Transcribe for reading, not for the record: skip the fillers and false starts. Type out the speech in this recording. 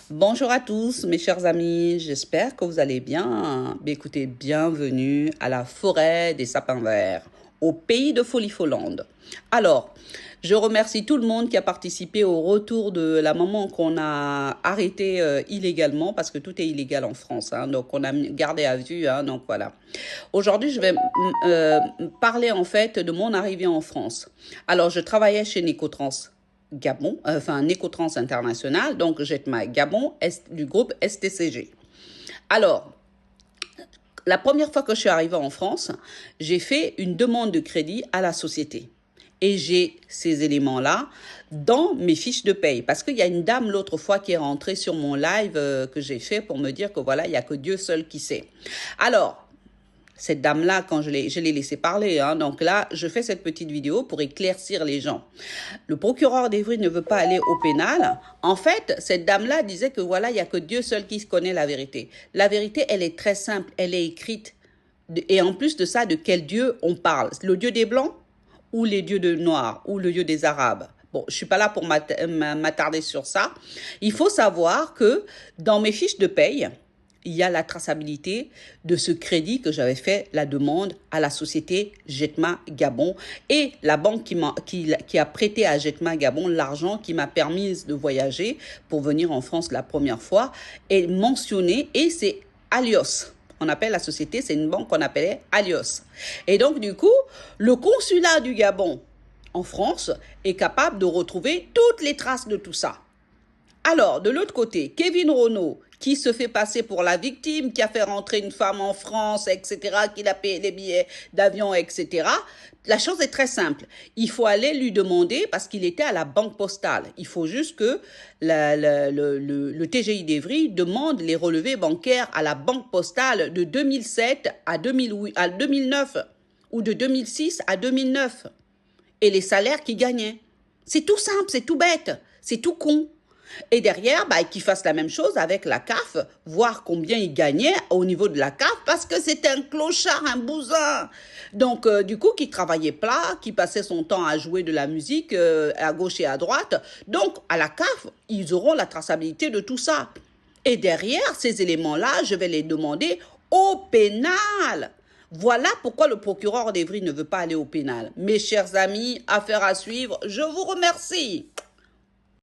Bonjour à tous mes chers amis, j'espère que vous allez bien. Écoutez, bienvenue à la forêt des sapins verts, au pays de Folie-Follande. Alors, je remercie tout le monde qui a participé au retour de la maman qu'on a arrêtée illégalement, parce que tout est illégal en France, hein, donc on a gardé à vue, hein, donc voilà. Aujourd'hui, je vais parler en fait de mon arrivée en France. Alors, je travaillais chez Necotrans Gabon, enfin Necotrans International, donc Jetma Gabon, du groupe STCG. Alors, la première fois que je suis arrivée en France, j'ai fait une demande de crédit à la société. Et j'ai ces éléments-là dans mes fiches de paye. Parce qu'il y a une dame l'autre fois qui est rentrée sur mon live que j'ai fait pour me dire que voilà, il n'y a que Dieu seul qui sait. Alors, cette dame-là, quand je l'ai laissé parler, hein, donc là, je fais cette petite vidéo pour éclaircir les gens. Le procureur d'Evry ne veut pas aller au pénal. En fait, cette dame-là disait que voilà, il n'y a que Dieu seul qui connaît la vérité. La vérité, elle est très simple, elle est écrite. Et en plus de ça, de quel Dieu on parle? Le Dieu des Blancs ou les dieux de Noirs ou le Dieu des Arabes? Bon, je ne suis pas là pour m'attarder sur ça. Il faut savoir que dans mes fiches de paye, il y a la traçabilité de ce crédit que j'avais fait la demande à la société Jetma Gabon et la banque qui a prêté à Jetma Gabon l'argent qui m'a permis de voyager pour venir en France la première fois est mentionné et c'est Alios. On appelle la société, c'est une banque qu'on appelait Alios. Et donc du coup, le consulat du Gabon en France est capable de retrouver toutes les traces de tout ça. Alors, de l'autre côté, Kevin Renault, qui se fait passer pour la victime, qui a fait rentrer une femme en France, etc., qui a payé les billets d'avion, etc., la chose est très simple. Il faut aller lui demander, parce qu'il était à la banque postale, il faut juste que le TGI d'Evry demande les relevés bancaires à la banque postale de 2007 à 2009, ou de 2006 à 2009, et les salaires qu'il gagnait. C'est tout simple, c'est tout bête, c'est tout con. Et derrière, qu'il fasse la même chose avec la CAF, voir combien il gagnait au niveau de la CAF, parce que c'était un clochard, un bousin. Donc, du coup, qui travaillait plat, qui passait son temps à jouer de la musique à gauche et à droite. Donc, à la CAF, ils auront la traçabilité de tout ça. Et derrière, ces éléments-là, je vais les demander au pénal. Voilà pourquoi le procureur d'Evry ne veut pas aller au pénal. Mes chers amis, affaire à suivre, je vous remercie.